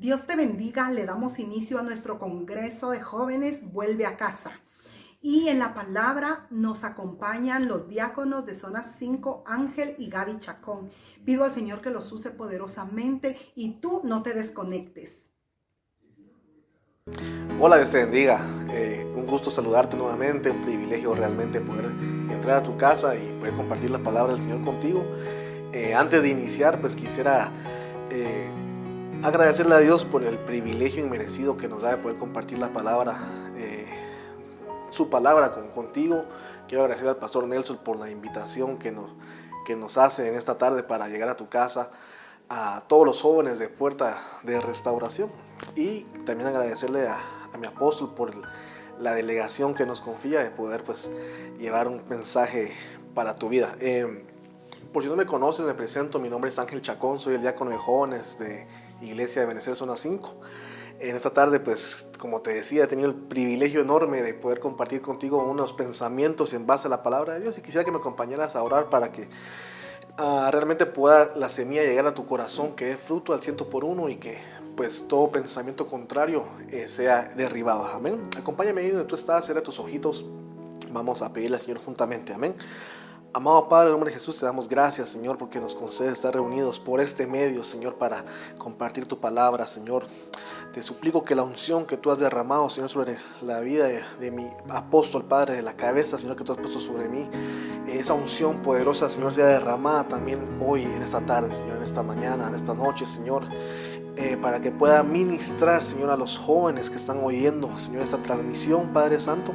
Dios te bendiga, le damos inicio a nuestro Congreso de Jóvenes Vuelve a Casa. Y en la palabra nos acompañan los diáconos de Zona 5, Ángel y Gaby Chacón. Pido al Señor que los use poderosamente y tú no te desconectes. Hola, Dios te bendiga. Un gusto saludarte nuevamente, un privilegio realmente poder entrar a tu casa y poder compartir la palabra del Señor contigo. Antes de iniciar, pues quisiera agradecerle a Dios por el privilegio inmerecido que nos da de poder compartir la palabra, su palabra contigo. Quiero agradecer al pastor Nelson por la invitación que nos hace en esta tarde para llegar a tu casa, a todos los jóvenes de Puerta de Restauración, y también agradecerle a mi apóstol por la delegación que nos confía de poder pues llevar un mensaje para tu vida. Por si no me conoces, me presento, mi nombre es Ángel Chacón, soy el diácono de jóvenes de Iglesia de Benecer Zona 5. En esta tarde, pues, como te decía, he tenido el privilegio enorme de poder compartir contigo unos pensamientos en base a la palabra de Dios, y quisiera que me acompañaras a orar para que realmente pueda la semilla llegar a tu corazón, que dé fruto al 100 por 1 y que pues todo pensamiento contrario sea derribado. Amén. Acompáñame ahí donde tú estás, cierra tus ojitos. Vamos a pedirle al Señor juntamente. Amén. Amado Padre, en el nombre de Jesús te damos gracias, Señor, porque nos concedes estar reunidos por este medio, Señor, para compartir tu palabra, Señor. Te suplico que la unción que tú has derramado, Señor, sobre la vida de mi apóstol, Padre, de la cabeza, Señor, que tú has puesto sobre mí, esa unción poderosa, Señor, sea derramada también hoy, en esta tarde, Señor, en esta mañana, en esta noche, Señor, para que pueda ministrar, Señor, a los jóvenes que están oyendo, Señor, esta transmisión, Padre Santo.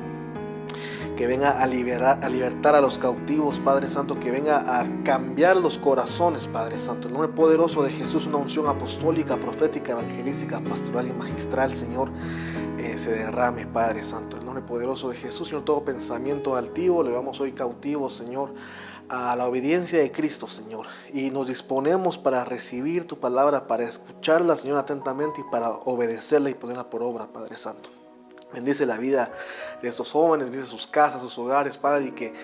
Que venga a libertar a los cautivos, Padre Santo, que venga a cambiar los corazones, Padre Santo. En el nombre poderoso de Jesús, una unción apostólica, profética, evangelística, pastoral y magistral, Señor, se derrame, Padre Santo. En el nombre poderoso de Jesús, Señor, todo pensamiento altivo, le vamos hoy cautivos, Señor, a la obediencia de Cristo, Señor. Y nos disponemos para recibir tu palabra, para escucharla, Señor, atentamente, y para obedecerla y ponerla por obra, Padre Santo. Bendice la vida de estos jóvenes, bendice sus casas, sus hogares, Padre, y que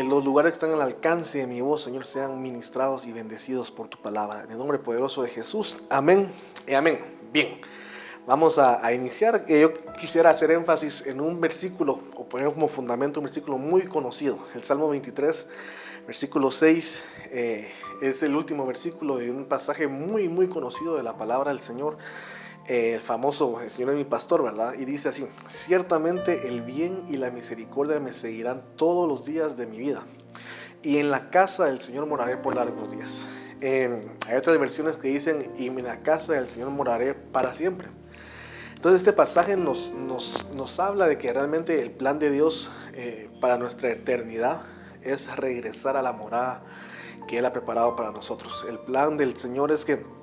los lugares que están al alcance de mi voz, Señor, sean ministrados y bendecidos por tu palabra. En el nombre poderoso de Jesús, amén y amén. Bien, vamos a iniciar. Yo quisiera hacer énfasis en un versículo, o poner como fundamento un versículo muy conocido, el Salmo 23, versículo 6. Es el último versículo de un pasaje muy, muy conocido de la palabra del Señor. El famoso "El Señor es mi pastor", ¿verdad? Y dice así: ciertamente el bien y la misericordia me seguirán todos los días de mi vida, y en la casa del Señor moraré por largos días. Hay otras versiones que dicen: y en la casa del Señor moraré para siempre. Entonces este pasaje nos habla de que realmente el plan de Dios para nuestra eternidad es regresar a la morada que Él ha preparado para nosotros. El plan del Señor es que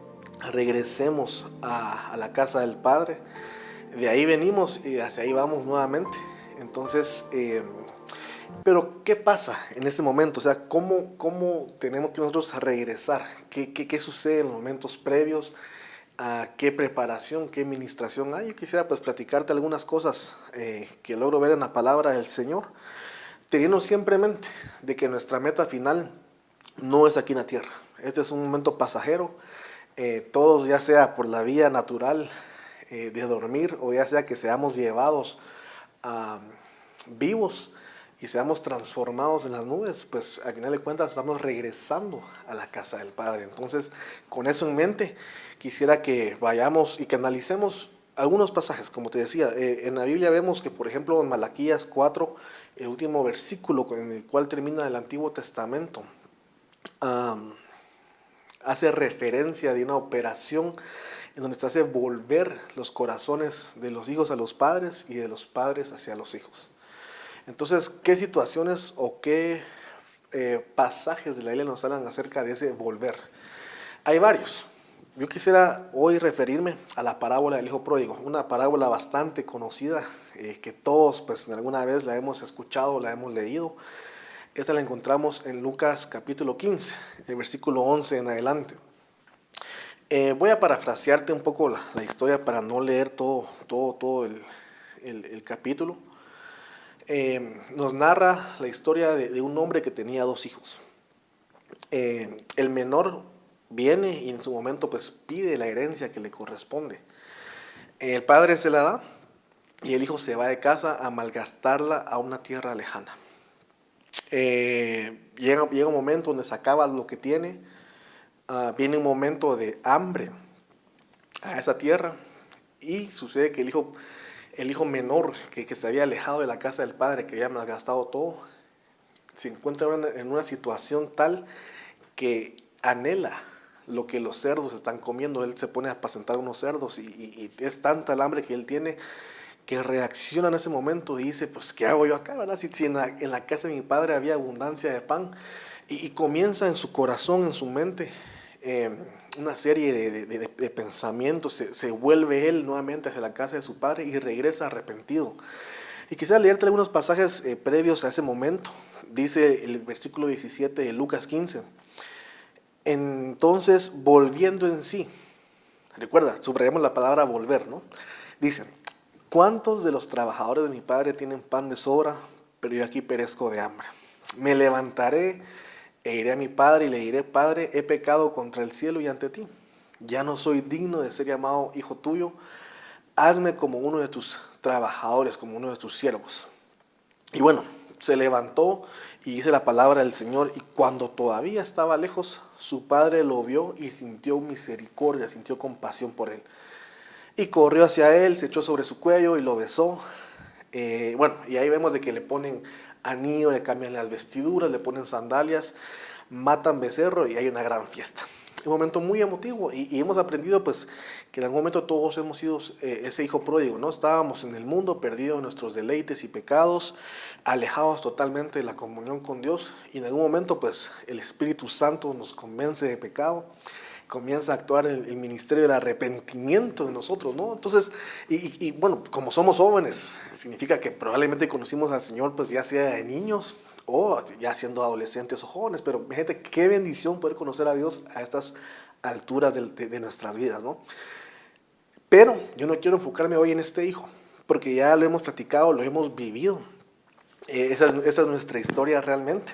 regresemos a la casa del Padre. De ahí venimos y hacia ahí vamos nuevamente. Entonces, pero ¿qué pasa en ese momento? O sea, ¿cómo tenemos que nosotros regresar? ¿Qué sucede en los momentos previos? ¿A qué preparación, qué ministración hay? Yo quisiera pues platicarte algunas cosas que logro ver en la palabra del Señor, teniendo siempre en mente de que nuestra meta final no es aquí en la tierra. Este es un momento pasajero. Todos, ya sea por la vía natural de dormir, o ya sea que seamos llevados vivos y seamos transformados en las nubes, pues al final de cuentas estamos regresando a la casa del Padre. Entonces, con eso en mente, quisiera que vayamos y que analicemos algunos pasajes. Como te decía, en la Biblia vemos que, por ejemplo, en Malaquías 4, el último versículo en el cual termina el Antiguo Testamento, hace referencia de una operación en donde se hace volver los corazones de los hijos a los padres y de los padres hacia los hijos. Entonces, ¿qué situaciones o qué pasajes de la Biblia nos hablan acerca de ese volver? Hay varios. Yo quisiera hoy referirme a la parábola del hijo pródigo, una parábola bastante conocida, que todos pues alguna vez la hemos escuchado, la hemos leído. Esta la encontramos en Lucas capítulo 15, el versículo 11 en adelante. Voy a parafrasearte un poco la historia para no leer todo el capítulo. Nos narra la historia de un hombre que tenía dos hijos. El menor viene y en su momento pues pide la herencia que le corresponde. El padre se la da y el hijo se va de casa a malgastarla a una tierra lejana. Llega un momento donde se acaba lo que tiene, viene un momento de hambre a esa tierra y sucede que el hijo menor que se había alejado de la casa del padre, que había malgastado todo, se encuentra en una situación tal que anhela lo que los cerdos están comiendo. Él se pone a apacentar unos cerdos y es tanta el hambre que él tiene que reacciona en ese momento y dice, pues, ¿qué hago yo acá, verdad? Si en la casa de mi padre había abundancia de pan. Y comienza en su corazón, en su mente, una serie de pensamientos. Se vuelve él nuevamente hacia la casa de su padre y regresa arrepentido. Y quisiera leerte algunos pasajes previos a ese momento. Dice el versículo 17 de Lucas 15. Entonces, volviendo en sí, recuerda, subrayamos la palabra volver, ¿no? Dice, ¿cuántos de los trabajadores de mi padre tienen pan de sobra, pero yo aquí perezco de hambre? Me levantaré e iré a mi padre y le diré, Padre, he pecado contra el cielo y ante ti. Ya no soy digno de ser llamado hijo tuyo. Hazme como uno de tus trabajadores, como uno de tus siervos. Y bueno, se levantó y dice la palabra del Señor, y cuando todavía estaba lejos, su padre lo vio y sintió misericordia, sintió compasión por él. Y corrió hacia él, se echó sobre su cuello y lo besó. Y ahí vemos de que le ponen anillo, le cambian las vestiduras, le ponen sandalias, matan becerro y hay una gran fiesta. Un momento muy emotivo y hemos aprendido pues que en algún momento todos hemos sido ese hijo pródigo, ¿no? Estábamos en el mundo perdidos en nuestros deleites y pecados, alejados totalmente de la comunión con Dios, y en algún momento pues el Espíritu Santo nos convence de pecado, comienza a actuar el ministerio del arrepentimiento de nosotros, ¿no? Entonces, bueno, como somos jóvenes, significa que probablemente conocimos al Señor pues ya sea de niños o ya siendo adolescentes o jóvenes, pero fíjate qué bendición poder conocer a Dios a estas alturas de nuestras vidas, ¿no? Pero yo no quiero enfocarme hoy en este hijo, porque ya lo hemos platicado, lo hemos vivido. Esa es nuestra historia realmente.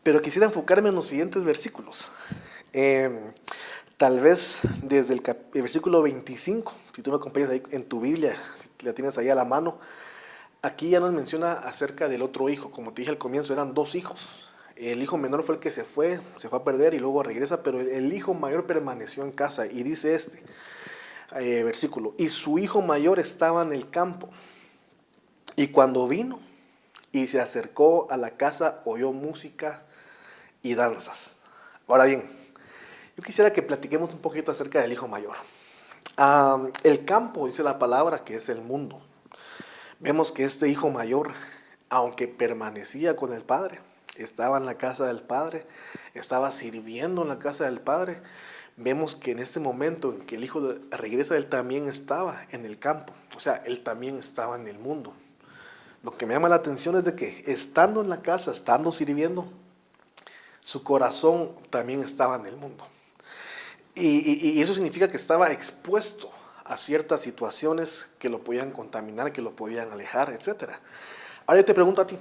Pero quisiera enfocarme en los siguientes versículos. Tal vez desde el versículo 25, si tú me acompañas ahí en tu Biblia, si la tienes ahí a la mano, aquí ya nos menciona acerca del otro hijo. Como te dije al comienzo, eran dos hijos. El hijo menor fue el que se fue a perder y luego regresa, pero el hijo mayor permaneció en casa. Y dice versículo, y su hijo mayor estaba en el campo. Y cuando vino y se acercó a la casa, oyó música y danzas. Ahora bien, yo quisiera que platiquemos un poquito acerca del hijo mayor. El campo, dice la palabra, que es el mundo. Vemos que este hijo mayor, aunque permanecía con el padre, estaba en la casa del padre, estaba sirviendo en la casa del padre, vemos que en este momento en que el hijo regresa, él también estaba en el campo. O sea, él también estaba en el mundo. Lo que me llama la atención es de que estando en la casa, estando sirviendo, su corazón también estaba en el mundo. Y eso significa que estaba expuesto a ciertas situaciones que lo podían contaminar, que lo podían alejar, etc. Ahora yo te pregunto a ti,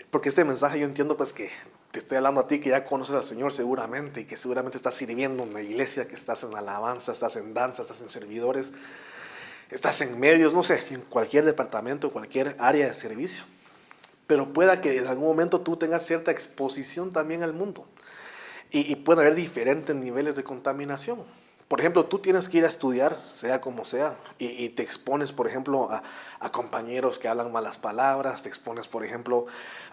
porque este mensaje yo entiendo pues que te estoy hablando a ti que ya conoces al Señor seguramente y que seguramente estás sirviendo en la iglesia, que estás en alabanza, estás en danza, estás en servidores, estás en medios, no sé, en cualquier departamento, en cualquier área de servicio. Pero pueda que en algún momento tú tengas cierta exposición también al mundo. Y pueden haber diferentes niveles de contaminación. Por ejemplo, tú tienes que ir a estudiar, sea como sea, y te expones, por ejemplo, a compañeros que hablan malas palabras, te expones, por ejemplo,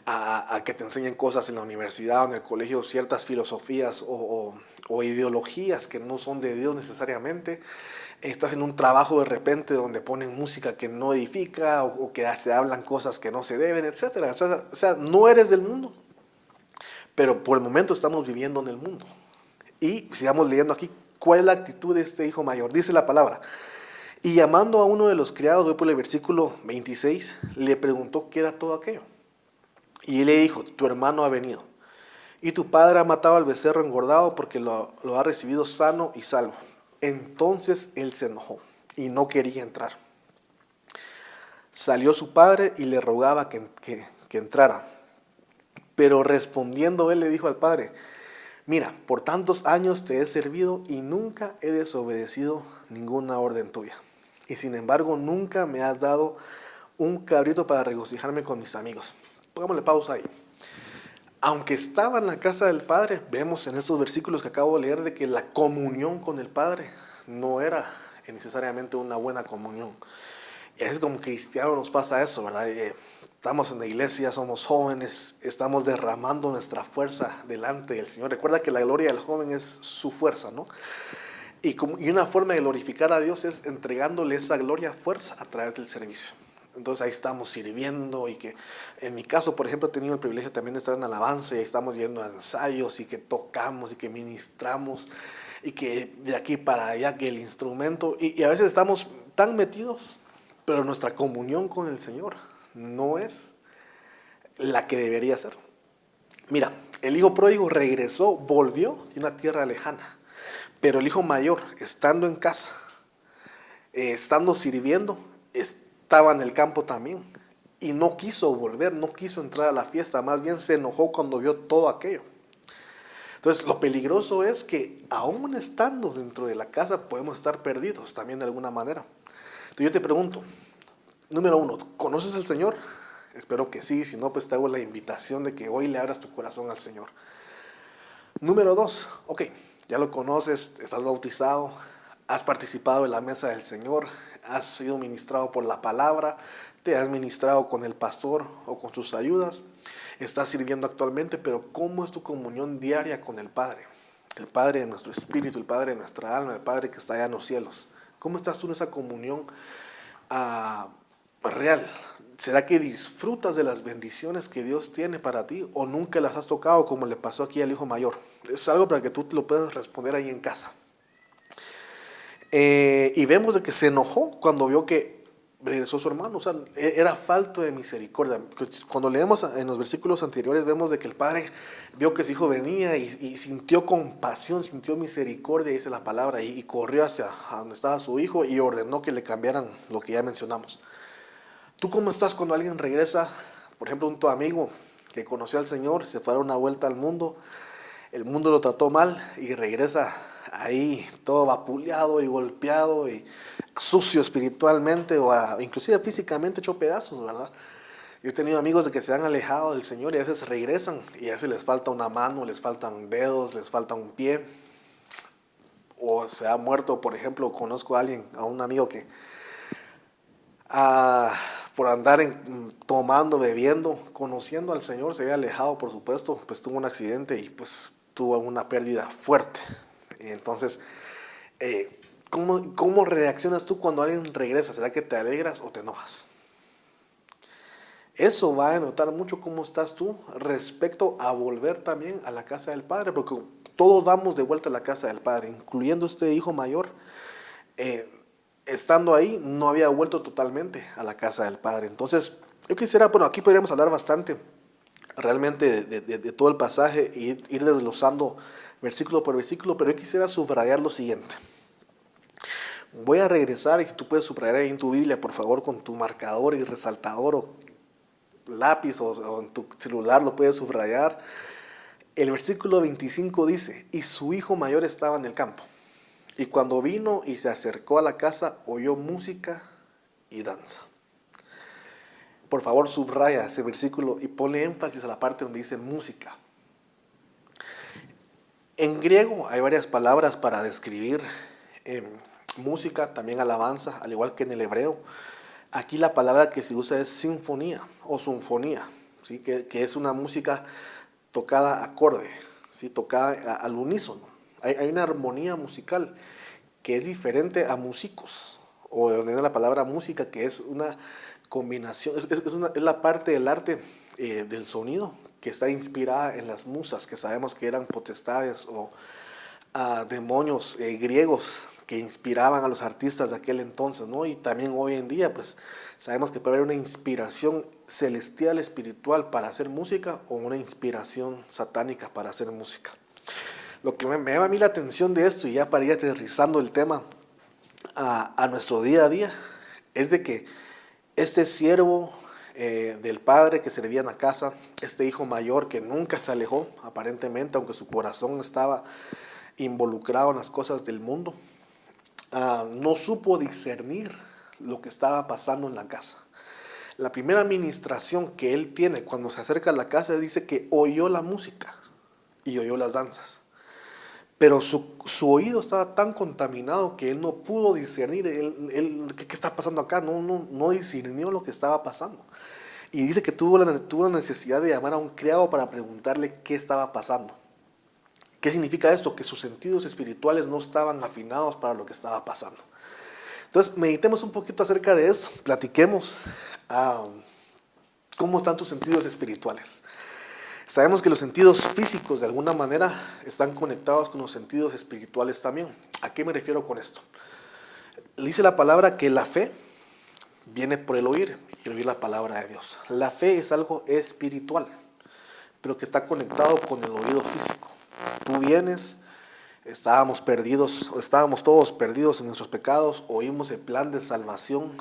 a que te enseñen cosas en la universidad o en el colegio, ciertas filosofías o ideologías que no son de Dios necesariamente. Estás en un trabajo de repente donde ponen música que no edifica o que se hablan cosas que no se deben, etc. O sea, no eres del mundo. Pero por el momento estamos viviendo en el mundo. Y sigamos leyendo aquí cuál es la actitud de este hijo mayor. Dice la palabra. Y llamando a uno de los criados, voy por el versículo 26, le preguntó qué era todo aquello. Y él le dijo, tu hermano ha venido. Y tu padre ha matado al becerro engordado porque lo ha recibido sano y salvo. Entonces él se enojó y no quería entrar. Salió su padre y le rogaba que entrara. Pero respondiendo él le dijo al padre, mira, por tantos años te he servido y nunca he desobedecido ninguna orden tuya. y sin embargo nunca me has dado un cabrito para regocijarme con mis amigos. Pongámosle pausa ahí. Aunque estaba en la casa del Padre, vemos en estos versículos que acabo de leer de que la comunión con el Padre no era necesariamente una buena comunión. Y a veces como cristianos nos pasa eso, ¿verdad? Estamos en la iglesia, somos jóvenes, estamos derramando nuestra fuerza delante del Señor. Recuerda que la gloria del joven es su fuerza, ¿no? Y una forma de glorificar a Dios es entregándole esa gloria, fuerza a través del servicio. Entonces ahí estamos sirviendo, y que en mi caso, por ejemplo, he tenido el privilegio también de estar en alabanza, y estamos yendo a ensayos y que tocamos y que ministramos y que de aquí para allá que el instrumento, y a veces estamos tan metidos, pero nuestra comunión con el Señor no es la que debería ser. Mira, el hijo pródigo regresó, volvió de una tierra lejana, pero el hijo mayor, estando en casa, estando sirviendo, estaba en el campo también, y no quiso volver, no quiso entrar a la fiesta, más bien se enojó cuando vio todo aquello. Entonces, lo peligroso es que aún estando dentro de la casa podemos estar perdidos también de alguna manera. Entonces yo te pregunto, número 1, ¿conoces al Señor? Espero que sí, si no, pues te hago la invitación de que hoy le abras tu corazón al Señor. Número 2, ok, ya lo conoces, estás bautizado, has participado en la mesa del Señor, has sido ministrado por la palabra, te has ministrado con el pastor o con tus ayudas, estás sirviendo actualmente, pero ¿cómo es tu comunión diaria con el Padre? El Padre de nuestro espíritu, el Padre de nuestra alma, el Padre que está allá en los cielos. ¿Cómo estás tú en esa comunión real? ¿Será que disfrutas de las bendiciones que Dios tiene para ti o nunca las has tocado como le pasó aquí al hijo mayor? Es algo para que tú te lo puedas responder ahí en casa. Y vemos de que se enojó cuando vio que regresó su hermano. O sea, era falto de misericordia. Cuando leemos en los versículos anteriores, vemos de que el padre vio que su hijo venía y sintió compasión, sintió misericordia, dice la palabra, y corrió hacia donde estaba su hijo y ordenó que le cambiaran lo que ya mencionamos. ¿Tú cómo estás cuando alguien regresa? Por ejemplo, tu amigo que conoció al Señor, se fue a dar una vuelta al mundo, el mundo lo trató mal y regresa ahí todo vapuleado y golpeado y sucio espiritualmente o inclusive físicamente hecho pedazos, ¿verdad? Yo he tenido amigos de que se han alejado del Señor y a veces regresan y a veces les falta una mano, les faltan dedos, les falta un pie, o se ha muerto. Por ejemplo, conozco a un amigo que por andar tomando, bebiendo, conociendo al Señor, se había alejado, por supuesto, pues tuvo un accidente y pues tuvo una pérdida fuerte. Entonces, ¿cómo reaccionas tú cuando alguien regresa? ¿Será que te alegras o te enojas? Eso va a denotar mucho cómo estás tú respecto a volver también a la casa del Padre, porque todos vamos de vuelta a la casa del Padre, incluyendo este hijo mayor. Estando ahí, no había vuelto totalmente a la casa del Padre. Entonces, yo quisiera, bueno, aquí podríamos hablar bastante realmente de todo el pasaje y ir desglosando versículo por versículo, pero yo quisiera subrayar lo siguiente. Voy a regresar, y tú puedes subrayar ahí en tu Biblia, por favor, con tu marcador y resaltador o lápiz, o en tu celular lo puedes subrayar. El versículo 25 dice, y su hijo mayor estaba en el campo. Y cuando vino y se acercó a la casa, oyó música y danza. Por favor, subraya ese versículo y ponle énfasis a la parte donde dice música. En griego hay varias palabras para describir música, también alabanza, al igual que en el hebreo. Aquí la palabra que se usa es sinfonía o sinfonía, ¿sí? que es una música tocada acorde, ¿sí? Tocada al unísono. Hay una armonía musical que es diferente a músicos, o de donde viene la palabra música, que es una combinación, es la parte del arte del sonido que está inspirada en las musas, que sabemos que eran potestades o demonios griegos que inspiraban a los artistas de aquel entonces, ¿no? Y también hoy en día, pues sabemos que puede haber una inspiración celestial, espiritual para hacer música, o una inspiración satánica para hacer música. Lo que me llama a mí la atención de esto, y ya para ir aterrizando el tema a nuestro día a día, es de que este siervo del padre que servía en la casa, este hijo mayor que nunca se alejó aparentemente, aunque su corazón estaba involucrado en las cosas del mundo, no supo discernir lo que estaba pasando en la casa. La primera administración que él tiene cuando se acerca a la casa dice que oyó la música y oyó las danzas. Pero su oído estaba tan contaminado que él no pudo discernir ¿qué está pasando acá? No discernió lo que estaba pasando. Y dice que tuvo la necesidad de llamar a un criado para preguntarle qué estaba pasando. ¿Qué significa esto? Que sus sentidos espirituales no estaban afinados para lo que estaba pasando. Entonces, meditemos un poquito acerca de eso. Platiquemos cómo están tus sentidos espirituales. Sabemos que los sentidos físicos de alguna manera están conectados con los sentidos espirituales también. ¿A qué me refiero con esto? Dice la palabra que la fe viene por el oír y oír la palabra de Dios. La fe es algo espiritual, pero que está conectado con el oído físico. Tú vienes, estábamos todos perdidos en nuestros pecados, oímos el plan de salvación,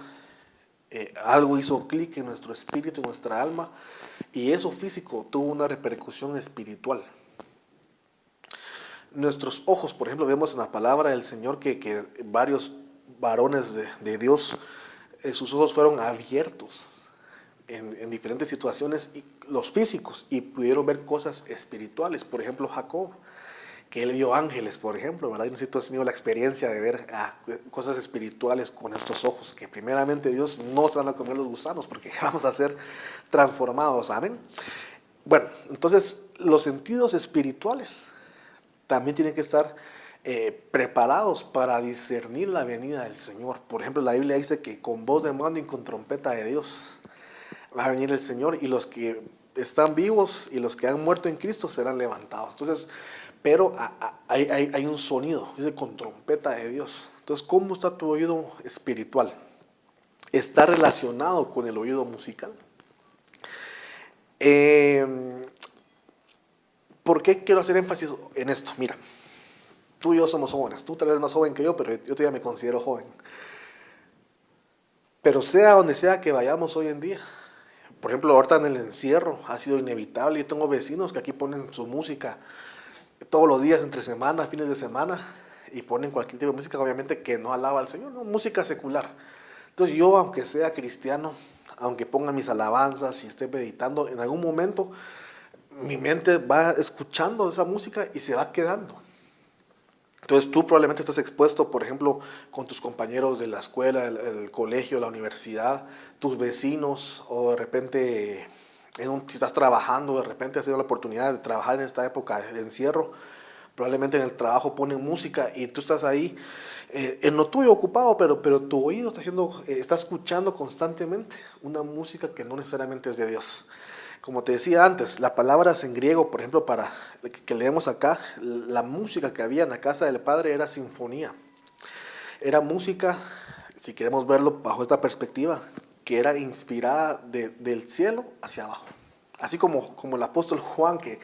algo hizo clic en nuestro espíritu, en nuestra alma, y eso físico tuvo una repercusión espiritual. Nuestros ojos, por ejemplo, vemos en la palabra del Señor que varios varones de Dios, sus ojos fueron abiertos en diferentes situaciones, los físicos, y pudieron ver cosas espirituales. Por ejemplo, Jacob, que él vio ángeles, por ejemplo, ¿verdad? Yo no sé si tú has tenido la experiencia de ver cosas espirituales con estos ojos, que primeramente Dios no se van a comer los gusanos, porque vamos a ser transformados, ¿amén? Bueno, entonces los sentidos espirituales también tienen que estar preparados para discernir la venida del Señor. Por ejemplo, la Biblia dice que con voz de mando y con trompeta de Dios va a venir el Señor, y los que están vivos y los que han muerto en Cristo serán levantados. Entonces, pero hay un sonido, dice con trompeta de Dios. Entonces, ¿cómo está tu oído espiritual? ¿Está relacionado con el oído musical? ¿Por qué quiero hacer énfasis en esto? Mira, tú y yo somos jóvenes, tú tal vez más joven que yo, pero yo todavía me considero joven. Pero sea donde sea que vayamos hoy en día, por ejemplo, ahorita en el encierro ha sido inevitable. Yo tengo vecinos que aquí ponen su música todos los días, entre semana, fines de semana, y ponen cualquier tipo de música, obviamente que no alaba al Señor, ¿no? Música secular. Entonces yo, aunque sea cristiano, aunque ponga mis alabanzas y esté meditando, en algún momento mi mente va escuchando esa música y se va quedando. Entonces tú probablemente estás expuesto, por ejemplo, con tus compañeros de la escuela, el colegio, la universidad, tus vecinos, o de repente, si estás trabajando, de repente has tenido la oportunidad de trabajar en esta época de encierro, probablemente en el trabajo ponen música y tú estás ahí, en lo tuyo ocupado, pero tu oído está escuchando constantemente una música que no necesariamente es de Dios. Como te decía antes, las palabras en griego, por ejemplo, para que leemos acá, la música que había en la casa del Padre era sinfonía. Era música, si queremos verlo bajo esta perspectiva, que era inspirada del cielo hacia abajo. Así como el apóstol Juan, que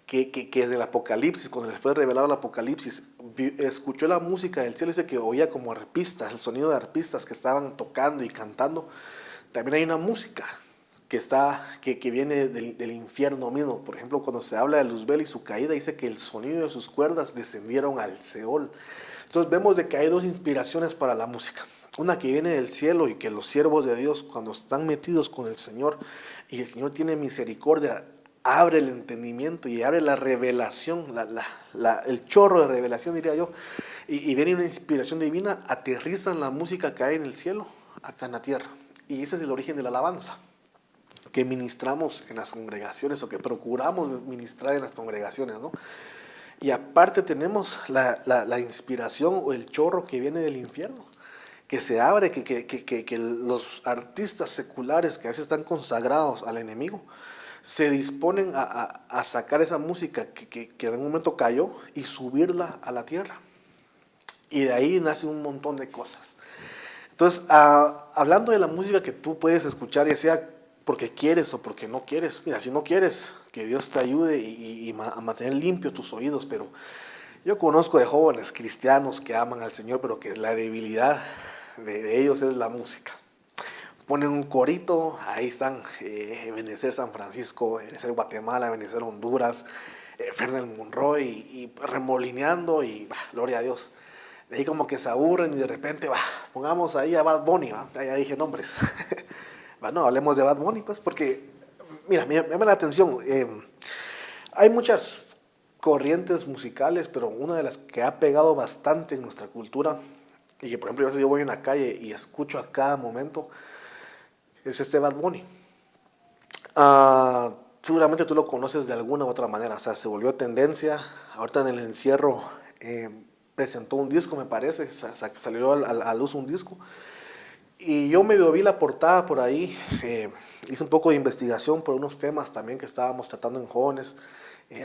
del Apocalipsis, cuando les fue revelado el Apocalipsis, escuchó la música del cielo, dice que oía como arpistas, el sonido de arpistas que estaban tocando y cantando. También hay una música que viene del infierno mismo. Por ejemplo, cuando se habla de Luzbel y su caída, dice que el sonido de sus cuerdas descendieron al Seol. Entonces vemos de que hay dos inspiraciones para la música. Una que viene del cielo, y que los siervos de Dios, cuando están metidos con el Señor y el Señor tiene misericordia, abre el entendimiento y abre la revelación, el chorro de revelación, diría yo, y viene una inspiración divina, aterrizan la música que hay en el cielo acá en la tierra. Y ese es el origen de la alabanza que ministramos en las congregaciones, o que procuramos ministrar en las congregaciones, ¿no? Y aparte tenemos la inspiración o el chorro que viene del infierno, que se abre, que los artistas seculares que a veces están consagrados al enemigo se disponen a sacar esa música que en un momento cayó y subirla a la tierra. Y de ahí nace un montón de cosas. Entonces, hablando de la música que tú puedes escuchar, ya sea porque quieres o porque no quieres. Mira, si no quieres, que Dios te ayude a mantener limpio tus oídos. Pero yo conozco de jóvenes cristianos que aman al Señor, pero que la debilidad de ellos es la música. Ponen un corito, ahí están, Ebenezer San Francisco, Ebenezer Guatemala, Ebenezer Honduras, Fernel Monroy, y remolineando, y gloria a Dios. De ahí como que se aburren y de repente, pongamos ahí a Bad Bunny, ¿va? Ya dije nombres. Bueno, hablemos de Bad Bunny, pues, porque, mira, me llama la atención. Hay muchas corrientes musicales, pero una de las que ha pegado bastante en nuestra cultura, y que por ejemplo yo voy en la calle y escucho a cada momento, es este Bad Bunny. Seguramente tú lo conoces de alguna u otra manera, o sea, se volvió tendencia. Ahorita en el encierro presentó un disco, me parece, salió a luz un disco. Y yo medio vi la portada por ahí, hice un poco de investigación por unos temas también que estábamos tratando en jóvenes,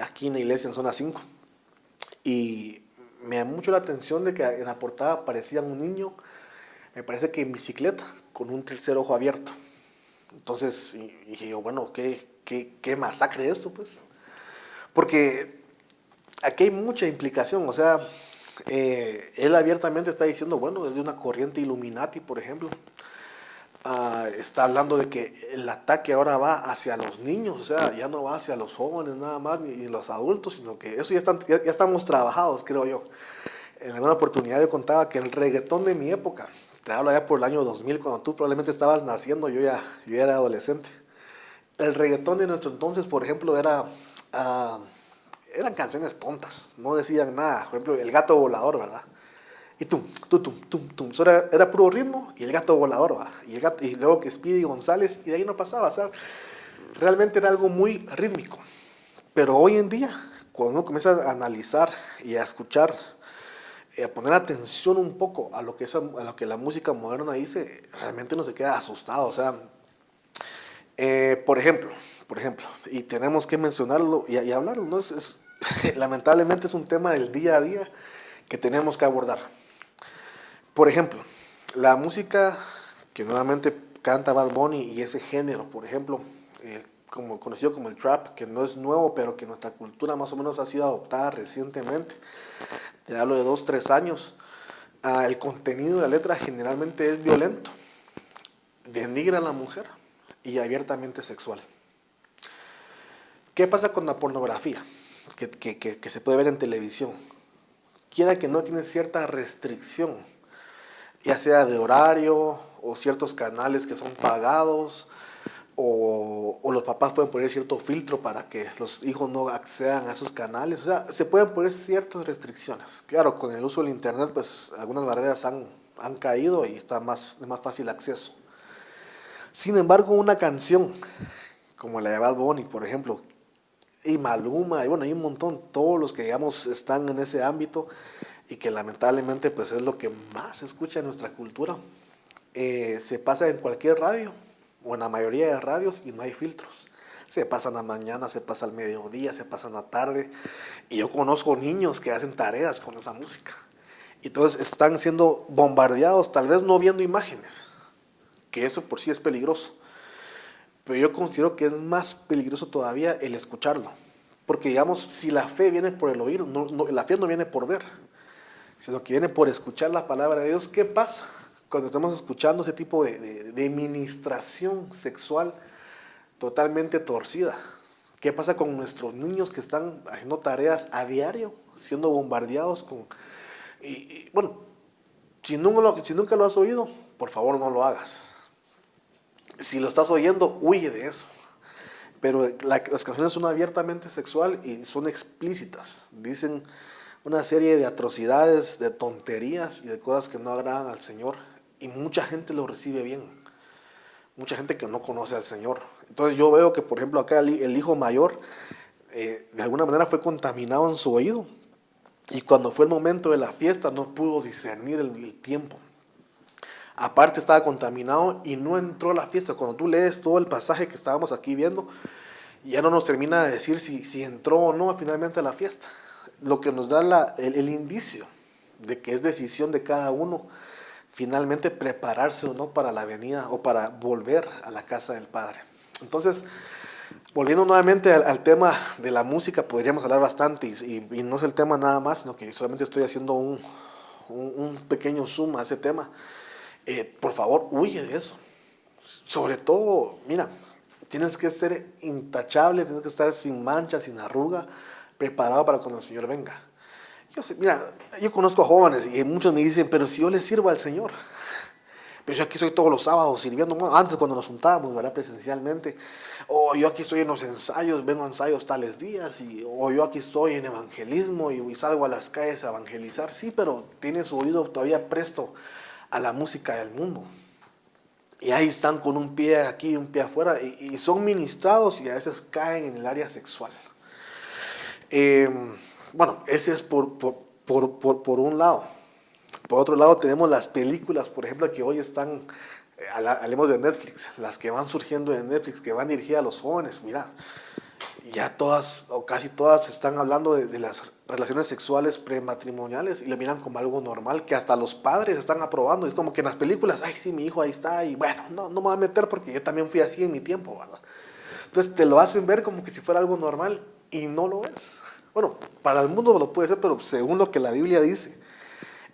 aquí en la iglesia en zona 5. Y me llamó mucho la atención de que en la portada aparecía un niño, me parece que en bicicleta, con un tercer ojo abierto. Entonces dije yo, bueno, ¿qué masacre esto, pues? Porque aquí hay mucha implicación, o sea, él abiertamente está diciendo, bueno, desde una corriente Illuminati, por ejemplo, está hablando de que el ataque ahora va hacia los niños, o sea, ya no va hacia los jóvenes nada más, ni los adultos, sino que eso ya estamos trabajados, creo yo. En alguna oportunidad yo contaba que el reggaetón de mi época, te hablo ya por el año 2000, cuando tú probablemente estabas naciendo, yo ya era adolescente. El reggaetón de nuestro entonces, por ejemplo, eran canciones tontas, no decían nada. Por ejemplo, El Gato Volador, ¿verdad? Y tum. Eso era puro ritmo y El Gato Volador, ¿verdad? Y luego que Speedy González, y de ahí no pasaba, o sea, realmente era algo muy rítmico. Pero hoy en día, cuando uno comienza a analizar y a escuchar, a poner atención un poco a lo que la música moderna dice, realmente uno se queda asustado, o sea, por ejemplo, y tenemos que mencionarlo y hablarlo, ¿no? Lamentablemente es un tema del día a día que tenemos que abordar. Por ejemplo, la música que nuevamente canta Bad Bunny y ese género, por ejemplo, como conocido como el trap, que no es nuevo, pero que nuestra cultura más o menos ha sido adoptada recientemente. Te hablo de 2, 3 años. El contenido de la letra generalmente es violento, denigra a la mujer y abiertamente sexual. ¿Qué pasa con la pornografía? Que se puede ver en televisión. Quiera que no, tiene cierta restricción, ya sea de horario o ciertos canales que son pagados, o los papás pueden poner cierto filtro para que los hijos no accedan a esos canales. O sea, se pueden poner ciertas restricciones. Claro, con el uso del internet, pues algunas barreras han caído y está de más fácil acceso. Sin embargo, una canción como la de Bad Bunny, por ejemplo, y Maluma, y bueno, hay un montón, todos los que digamos están en ese ámbito y que lamentablemente pues es lo que más se escucha en nuestra cultura, se pasa en cualquier radio o en la mayoría de radios y no hay filtros. Se pasan a mañana, se pasa al mediodía, se pasan a tarde, y yo conozco niños que hacen tareas con esa música. Y entonces están siendo bombardeados, tal vez no viendo imágenes, que eso por sí es peligroso. Pero yo considero que es más peligroso todavía el escucharlo. Porque digamos, si la fe viene por el oír, la fe no viene por ver, sino que viene por escuchar la palabra de Dios. ¿Qué pasa cuando estamos escuchando ese tipo de ministración sexual totalmente torcida? ¿Qué pasa con nuestros niños que están haciendo tareas a diario, siendo bombardeados con... bueno, si nunca lo has oído, por favor no lo hagas. Si lo estás oyendo, huye de eso. Pero las canciones son abiertamente sexual y son explícitas. Dicen una serie de atrocidades, de tonterías y de cosas que no agradan al Señor. Y mucha gente lo recibe bien. Mucha gente que no conoce al Señor. Entonces yo veo que, por ejemplo, acá el hijo mayor, de alguna manera fue contaminado en su oído. Y cuando fue el momento de la fiesta, no pudo discernir el tiempo. Aparte estaba contaminado y no entró a la fiesta. Cuando tú lees todo el pasaje que estábamos aquí viendo, ya no nos termina de decir si entró o no finalmente a la fiesta. Lo que nos da el indicio de que es decisión de cada uno finalmente prepararse o no para la venida o para volver a la casa del Padre. Entonces, volviendo nuevamente al tema de la música, podríamos hablar bastante y no es el tema nada más, sino que solamente estoy haciendo un pequeño zoom a ese tema. Por favor, huye de eso. Sobre todo, mira, tienes que ser intachable, tienes que estar sin mancha, sin arruga, preparado para cuando el Señor venga. Mira, yo conozco a jóvenes y muchos me dicen, pero si yo les sirvo al Señor. Pero yo aquí estoy todos los sábados sirviendo, bueno, antes cuando nos juntábamos, ¿verdad? Presencialmente. O yo aquí estoy en los ensayos, vengo a ensayos tales días. O yo aquí estoy en evangelismo y salgo a las calles a evangelizar. Sí, pero tiene su oído todavía presto a la música del mundo. Y ahí están con un pie aquí y un pie afuera. Y son ministrados y a veces caen en el área sexual. Bueno, ese es por un lado. Por otro lado tenemos las películas, por ejemplo, que hoy están, hablemos de Netflix, las que van surgiendo de Netflix, que van dirigidas a los jóvenes. Mira, ya todas o casi todas están hablando de las relaciones sexuales prematrimoniales y le miran como algo normal, que hasta los padres están aprobando. Es como que en las películas, ay sí, mi hijo ahí está y bueno, no me voy a meter porque yo también fui así en mi tiempo, ¿verdad? Entonces te lo hacen ver como que si fuera algo normal y no lo es. Bueno, para el mundo lo puede ser, pero según lo que la Biblia dice.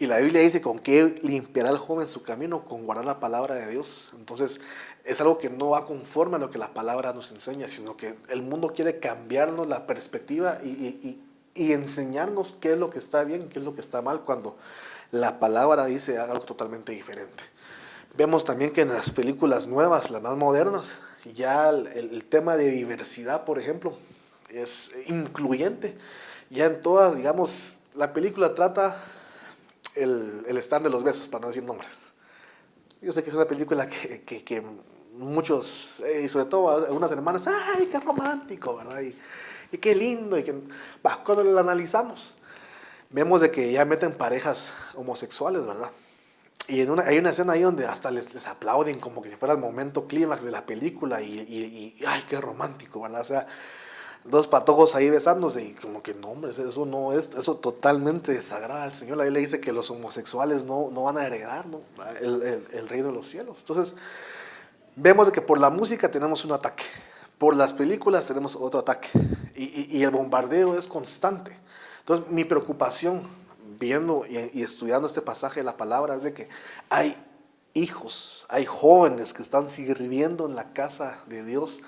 Y la Biblia dice, ¿con qué limpiará el joven su camino? Con guardar la palabra de Dios. Entonces, es algo que no va conforme a lo que la palabra nos enseña, sino que el mundo quiere cambiarnos la perspectiva y enseñarnos qué es lo que está bien y qué es lo que está mal, cuando la palabra dice algo totalmente diferente. Vemos también que en las películas nuevas, las más modernas, ya el tema de diversidad, por ejemplo, es incluyente. Ya en todas, digamos, la película trata el stand de los besos, para no decir nombres. Yo sé que es una película que muchos, y sobre todo algunas hermanas, ¡ay, qué romántico!, ¿verdad? Y qué lindo. Cuando lo analizamos, vemos de que ya meten parejas homosexuales, ¿verdad? Y hay una escena ahí donde hasta les aplauden como que si fuera el momento clímax de la película y ¡ay, qué romántico!, ¿verdad? O sea, dos patojos ahí besándose y como que no, hombre, eso no es, eso totalmente desagrada al Señor. La Biblia dice que los homosexuales no van a heredar, ¿no?, el reino de los cielos. Entonces vemos que por la música tenemos un ataque, por las películas tenemos otro ataque y el bombardeo es constante. Entonces mi preocupación viendo y estudiando este pasaje de la palabra es de que hay hijos, hay jóvenes que están sirviendo en la casa de Dios,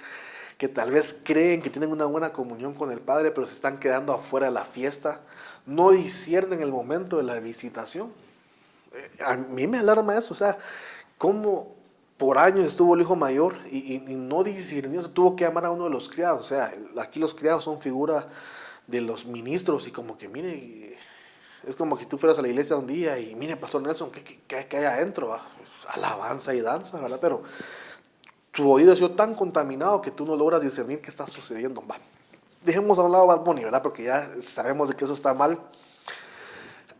que tal vez creen que tienen una buena comunión con el Padre, pero se están quedando afuera de la fiesta, no disciernen el momento de la visitación. A mí me alarma eso, o sea, cómo por años estuvo el hijo mayor y no discernió, tuvo que llamar a uno de los criados. O sea, aquí los criados son figura de los ministros y como que, mire, es como que tú fueras a la iglesia un día y mire, Pastor Nelson, ¿qué hay adentro? Pues, alabanza y danza, ¿verdad? Pero tu oído ha sido tan contaminado que tú no logras discernir qué está sucediendo. Dejemos a un lado Bad Bunny, ¿verdad? Porque ya sabemos de que eso está mal.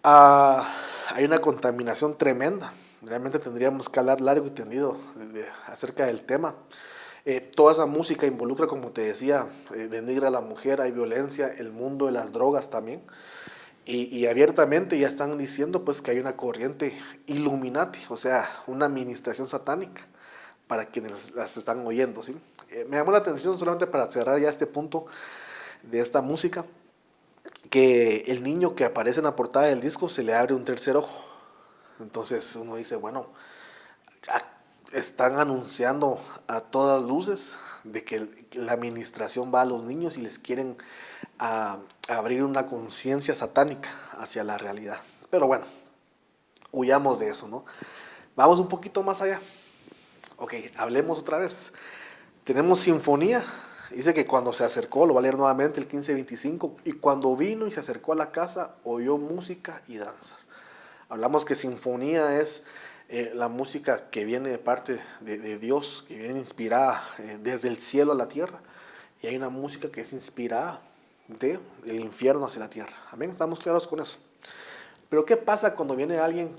Hay una contaminación tremenda. Realmente tendríamos que hablar largo y tendido acerca del tema. Toda esa música involucra, como te decía, denigra a la mujer, hay violencia, el mundo de las drogas también. Y abiertamente ya están diciendo pues que hay una corriente Illuminati, o sea, una administración satánica, para quienes las están oyendo, ¿sí? Me llamó la atención, solamente para cerrar ya este punto de esta música, que el niño que aparece en la portada del disco se le abre un tercer ojo. Entonces uno dice, bueno, están anunciando a todas luces de que la administración va a los niños y les quieren abrir una conciencia satánica hacia la realidad. Pero bueno, huyamos de eso, ¿no? Vamos un poquito más allá. Ok, hablemos otra vez. Tenemos sinfonía. Dice que cuando se acercó, lo va a leer nuevamente el 15:25, y cuando vino y se acercó a la casa, oyó música y danzas. Hablamos que sinfonía es la música que viene de parte de Dios, que viene inspirada desde el cielo a la tierra. Y hay una música que es inspirada del infierno hacia la tierra. Amén, estamos claros con eso. Pero ¿qué pasa cuando viene alguien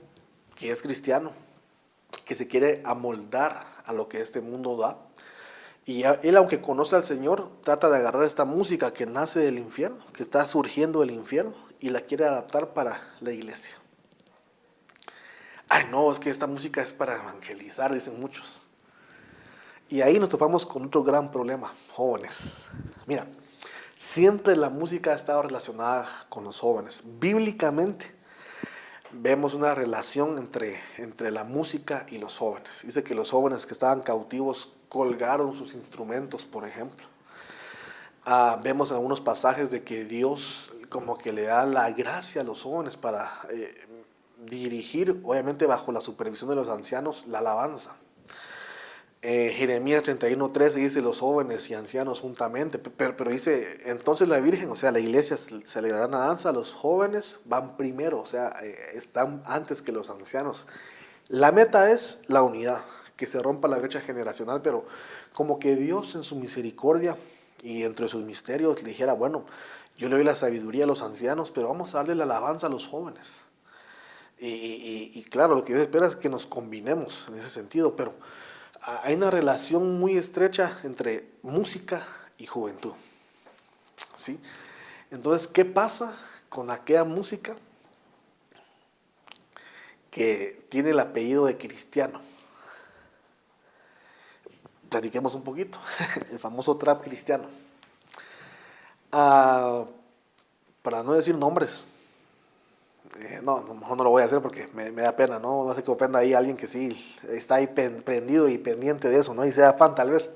que es cristiano, que se quiere amoldar a lo que este mundo da? Y él, aunque conoce al Señor, trata de agarrar esta música que nace del infierno, que está surgiendo del infierno, y la quiere adaptar para la iglesia. Ay, no, es que esta música es para evangelizar, dicen muchos. Y ahí nos topamos con otro gran problema, jóvenes. Mira, siempre la música ha estado relacionada con los jóvenes. Bíblicamente vemos una relación entre la música y los jóvenes. Dice que los jóvenes que estaban cautivos colgaron sus instrumentos, por ejemplo. Vemos en algunos pasajes de que Dios como que le da la gracia a los jóvenes para dirigir, obviamente bajo la supervisión de los ancianos, la alabanza. Jeremías 31:13 dice los jóvenes y ancianos juntamente, pero dice, entonces la Virgen, o sea, la iglesia se alegrará la danza, los jóvenes van primero, o sea, están antes que los ancianos. La meta es la unidad, que se rompa la brecha generacional, pero como que Dios en su misericordia y entre sus misterios le dijera, bueno, yo le doy la sabiduría a los ancianos, pero vamos a darle la alabanza a los jóvenes. Y claro, lo que Dios espera es que nos combinemos en ese sentido, pero hay una relación muy estrecha entre música y juventud, ¿sí? Entonces, ¿qué pasa con aquella música que tiene el apellido de cristiano? Platiquemos un poquito, el famoso trap cristiano. Para no decir nombres, mejor no lo voy a hacer porque me da pena, no sé que ofenda ahí a alguien que sí está ahí prendido y pendiente de eso, ¿no? Y sea fan tal vez.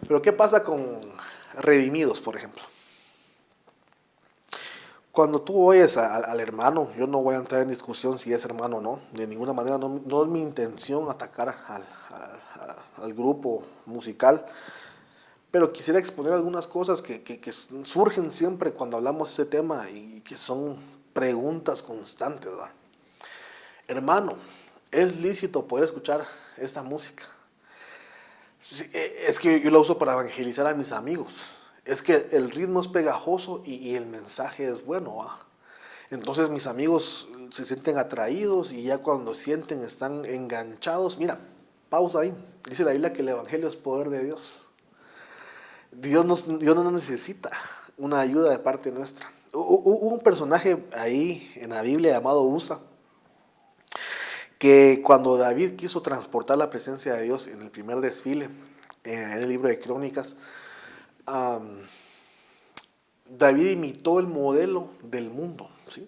Pero ¿qué pasa con Redimidos, por ejemplo? Cuando tú oyes al hermano, yo no voy a entrar en discusión si es hermano o no, de ninguna manera, no es mi intención atacar al grupo musical, pero quisiera exponer algunas cosas que surgen siempre cuando hablamos de este tema y que son preguntas constantes, ¿verdad? Hermano, ¿es lícito poder escuchar esta música? Sí, es que yo la uso para evangelizar a mis amigos. Es que el ritmo es pegajoso y el mensaje es bueno, ¿va? Entonces mis amigos se sienten atraídos y ya cuando sienten están enganchados. Mira, pausa ahí. Dice la Biblia que el evangelio es poder de Dios. Dios no necesita una ayuda de parte nuestra. Hubo un personaje ahí en la Biblia llamado Usa, que cuando David quiso transportar la presencia de Dios en el primer desfile, en el libro de Crónicas, David imitó el modelo del mundo, ¿sí?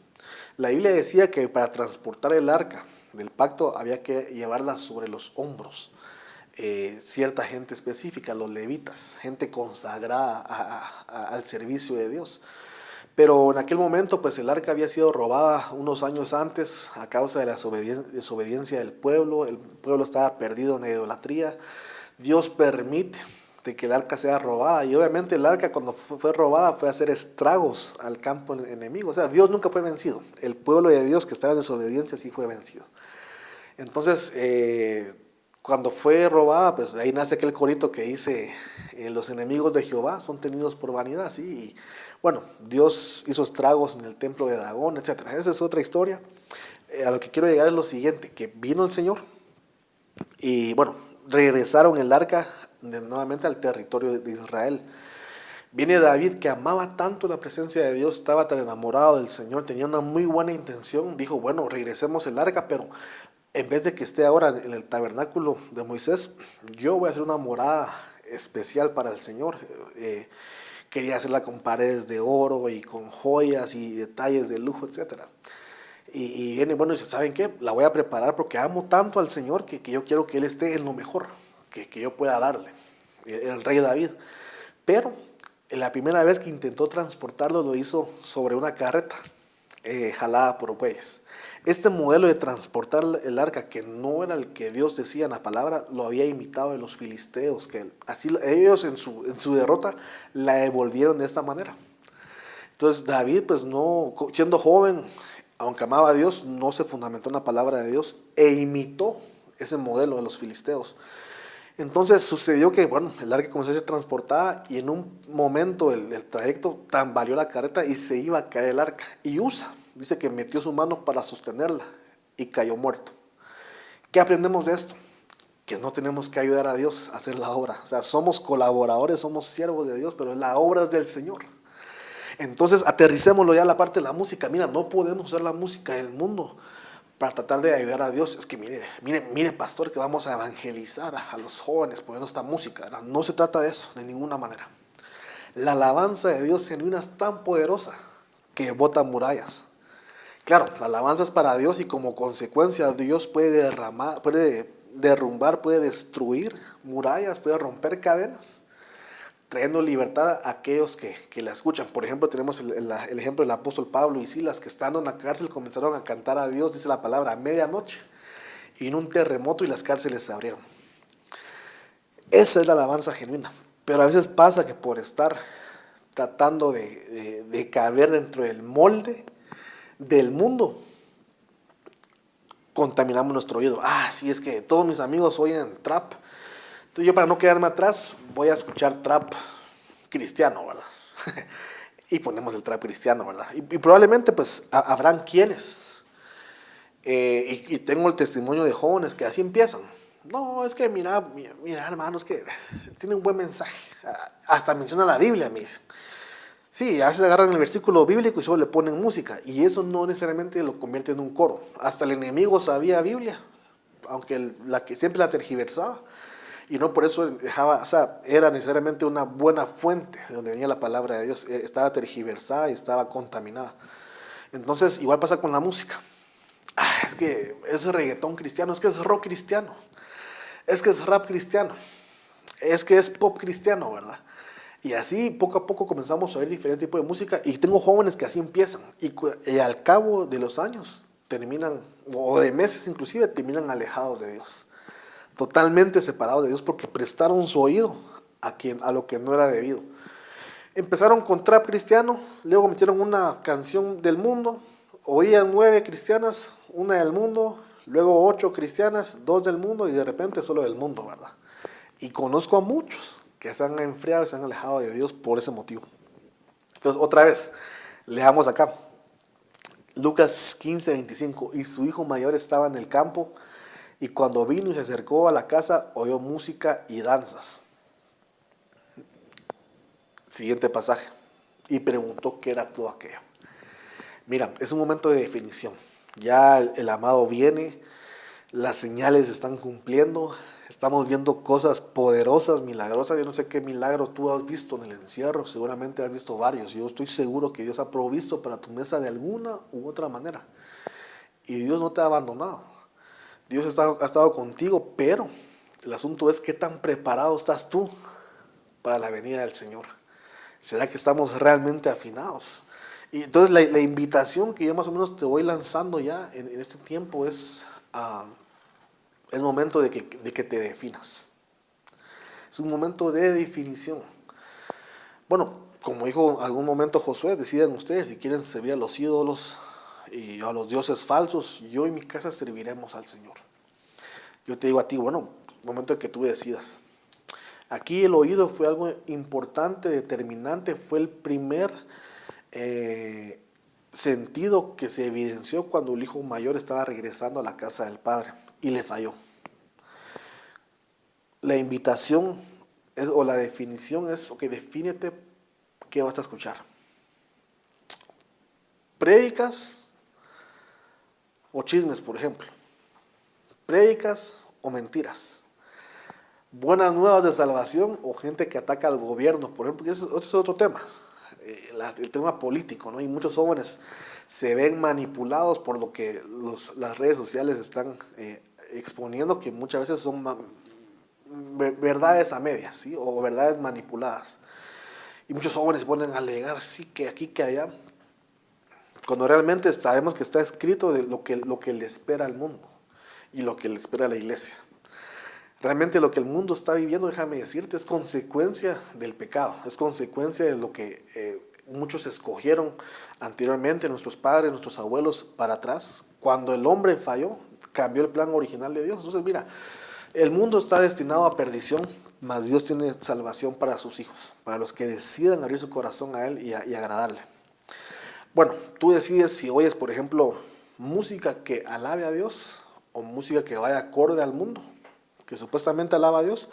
La Biblia decía que para transportar el arca del pacto había que llevarla sobre los hombros. Cierta gente específica, los levitas, gente consagrada al servicio de Dios. Pero en aquel momento pues el arca había sido robada unos años antes a causa de la desobediencia del pueblo. El pueblo estaba perdido en la idolatría. Dios permite de que el arca sea robada, y obviamente el arca cuando fue robada fue a hacer estragos al campo enemigo. O sea, Dios nunca fue vencido, el pueblo de Dios que estaba en desobediencia sí fue vencido. Entonces cuando fue robada, pues ahí nace aquel corito que dice, los enemigos de Jehová son tenidos por vanidad, ¿sí? Y bueno, Dios hizo estragos en el templo de Dagón, etc. Esa es otra historia. A lo que quiero llegar es lo siguiente, que vino el Señor y bueno, regresaron el arca nuevamente al territorio de Israel. Viene David, que amaba tanto la presencia de Dios, estaba tan enamorado del Señor, tenía una muy buena intención, dijo, bueno, regresemos el arca, pero en vez de que esté ahora en el tabernáculo de Moisés, yo voy a hacer una morada especial para el Señor. Quería hacerla con paredes de oro y con joyas y detalles de lujo, etc. Y viene, bueno, y dice, ¿saben qué? La voy a preparar porque amo tanto al Señor que yo quiero que Él esté en lo mejor que yo pueda darle, el rey David. Pero la primera vez que intentó transportarlo lo hizo sobre una carreta jalada por bueyes. Este modelo de transportar el arca, que no era el que Dios decía en la palabra, lo había imitado de los filisteos, que así ellos en su derrota la devolvieron de esta manera. Entonces David, pues no, siendo joven, aunque amaba a Dios, no se fundamentó en la palabra de Dios e imitó ese modelo de los filisteos. Entonces sucedió que, bueno, el arca comenzó a ser transportada y en un momento el trayecto tambaleó la carreta y se iba a caer el arca. Y Usa dice que metió su mano para sostenerla y cayó muerto. ¿Qué aprendemos de esto? Que no tenemos que ayudar a Dios a hacer la obra. O sea, somos colaboradores, somos siervos de Dios, pero la obra es del Señor. Entonces aterricémoslo ya a la parte de la música. Mira, no podemos usar la música del mundo para tratar de ayudar a Dios. Es que mire pastor, que vamos a evangelizar a los jóvenes poniendo esta música. No se trata de eso, de ninguna manera. La alabanza de Dios genuina es tan poderosa que bota murallas. Claro, la alabanza es para Dios y como consecuencia Dios puede derrumbar, puede destruir murallas, puede romper cadenas. trayendo libertad a aquellos que la escuchan. Por ejemplo, tenemos el ejemplo del apóstol Pablo y Silas, que estando en la cárcel comenzaron a cantar a Dios, dice la palabra, a medianoche, y en un terremoto y las cárceles se abrieron. Esa es la alabanza genuina. Pero a veces pasa que por estar tratando de caber dentro del molde del mundo, contaminamos nuestro oído. Sí, es que todos mis amigos oyen trap. Entonces yo, para no quedarme atrás, voy a escuchar trap cristiano, ¿verdad? Y ponemos el trap cristiano, ¿verdad? Y probablemente pues habrán quienes. Y tengo el testimonio de jóvenes que así empiezan. No, es que mira, hermano, es que tiene un buen mensaje. Hasta menciona la Biblia, me dice. Sí, a veces agarran el versículo bíblico y solo le ponen música. Y eso no necesariamente lo convierte en un coro. Hasta el enemigo sabía Biblia, aunque siempre la tergiversaba. Y no por eso dejaba, era necesariamente una buena fuente de donde venía la palabra de Dios. Estaba tergiversada y estaba contaminada. Entonces, igual pasa con la música. Es que es reggaetón cristiano, es que es rock cristiano, es que es rap cristiano, es que es pop cristiano, ¿verdad? Y así poco a poco comenzamos a oír diferentes tipos de música, y tengo jóvenes que así empiezan, y al cabo de los años terminan, o de meses inclusive, terminan alejados de Dios, totalmente separados de Dios, porque prestaron su oído a lo que no era debido. Empezaron con trap cristiano, luego metieron una canción del mundo, oían 9 cristianas, una del mundo, luego 8 cristianas, 2 del mundo, y de repente solo del mundo, ¿verdad? Y conozco a muchos que se han enfriado y se han alejado de Dios por ese motivo. Entonces, otra vez, leamos acá. Lucas 15:25. Y su hijo mayor estaba en el campo, y cuando vino y se acercó a la casa, oyó música y danzas. Siguiente pasaje. Y preguntó qué era todo aquello. Mira, es un momento de definición. Ya el amado viene, las señales se están cumpliendo, estamos viendo cosas poderosas, milagrosas. Yo no sé qué milagro tú has visto en el encierro, seguramente has visto varios. Yo estoy seguro que Dios ha provisto para tu mesa de alguna u otra manera. Y Dios no te ha abandonado. Dios ha estado contigo, pero el asunto es qué tan preparado estás tú para la venida del Señor. ¿Será que estamos realmente afinados? Y entonces la invitación que yo más o menos te voy lanzando ya en este tiempo es el momento de que te definas. Es un momento de definición. Bueno, como dijo en algún momento Josué, decidan ustedes si quieren servir a los ídolos y a los dioses falsos. Yo y mi casa serviremos al Señor. Yo te digo a ti, bueno, momento de que tú decidas. Aquí el oído fue algo importante, determinante, fue el primer sentido que se evidenció cuando el hijo mayor estaba regresando a la casa del padre y le falló. La invitación o la definición es, ok, defínete qué vas a escuchar. Prédicas o chismes, por ejemplo. Prédicas o mentiras. Buenas nuevas de salvación o gente que ataca al gobierno, por ejemplo, que ese es otro tema. El tema político, ¿no? Y muchos jóvenes se ven manipulados por lo que las redes sociales están exponiendo, que muchas veces son verdades a medias, ¿sí? O verdades manipuladas. Y muchos jóvenes se ponen a alegar, sí, que aquí, que allá, cuando realmente sabemos que está escrito de lo que le espera al mundo y lo que le espera a la iglesia. Realmente lo que el mundo está viviendo, déjame decirte, es consecuencia del pecado, es consecuencia de lo que muchos escogieron anteriormente, nuestros padres, nuestros abuelos, para atrás. Cuando el hombre falló, cambió el plan original de Dios. Entonces, mira, el mundo está destinado a perdición, mas Dios tiene salvación para sus hijos, para los que decidan abrir su corazón a Él y agradarle. Bueno, tú decides si oyes, por ejemplo, música que alabe a Dios o música que vaya acorde al mundo, que supuestamente alaba a Dios,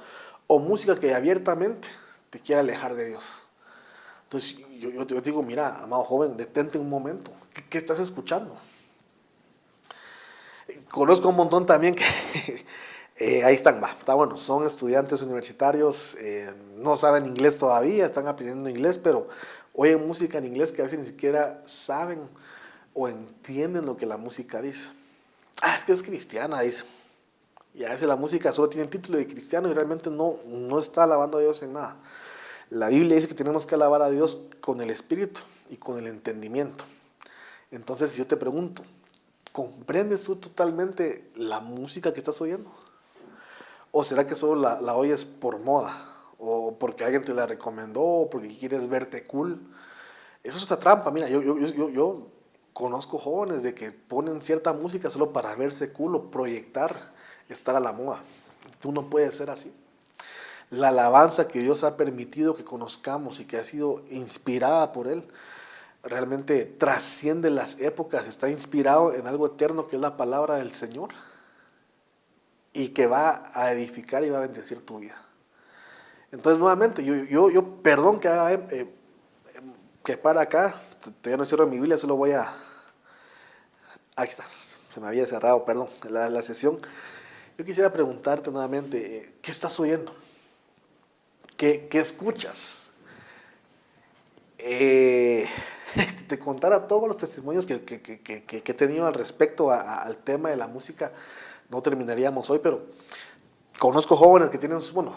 o música que abiertamente te quiere alejar de Dios. Entonces yo te digo, mira, amado joven, detente un momento. ¿Qué estás escuchando? Conozco un montón también que ahí están, está bueno, son estudiantes universitarios, no saben inglés todavía, están aprendiendo inglés, pero oyen música en inglés que a veces ni siquiera saben o entienden lo que la música dice. Es que es cristiana, dice. Y a veces la música solo tiene el título de cristiano y realmente no está alabando a Dios en nada. La Biblia dice que tenemos que alabar a Dios con el espíritu y con el entendimiento. Entonces yo te pregunto, ¿comprendes tú totalmente la música que estás oyendo? ¿O será que solo la oyes por moda? ¿O porque alguien te la recomendó? ¿O porque quieres verte cool? Eso es otra trampa. Mira, yo conozco jóvenes de que ponen cierta música solo para verse cool o proyectar estar a la moda. Tú no puedes ser así. La alabanza que Dios ha permitido que conozcamos y que ha sido inspirada por Él, realmente trasciende las épocas, está inspirado en algo eterno que es la palabra del Señor y que va a edificar y va a bendecir tu vida. Entonces, nuevamente, yo perdón que haga, que para acá, todavía no cierro mi Biblia, solo voy a... Ahí está, se me había cerrado, perdón, la sesión. Yo quisiera preguntarte nuevamente, ¿qué estás oyendo? ¿Qué escuchas? Si te contara todos los testimonios que he tenido al respecto al tema de la música, no terminaríamos hoy, pero conozco jóvenes que tienen, bueno,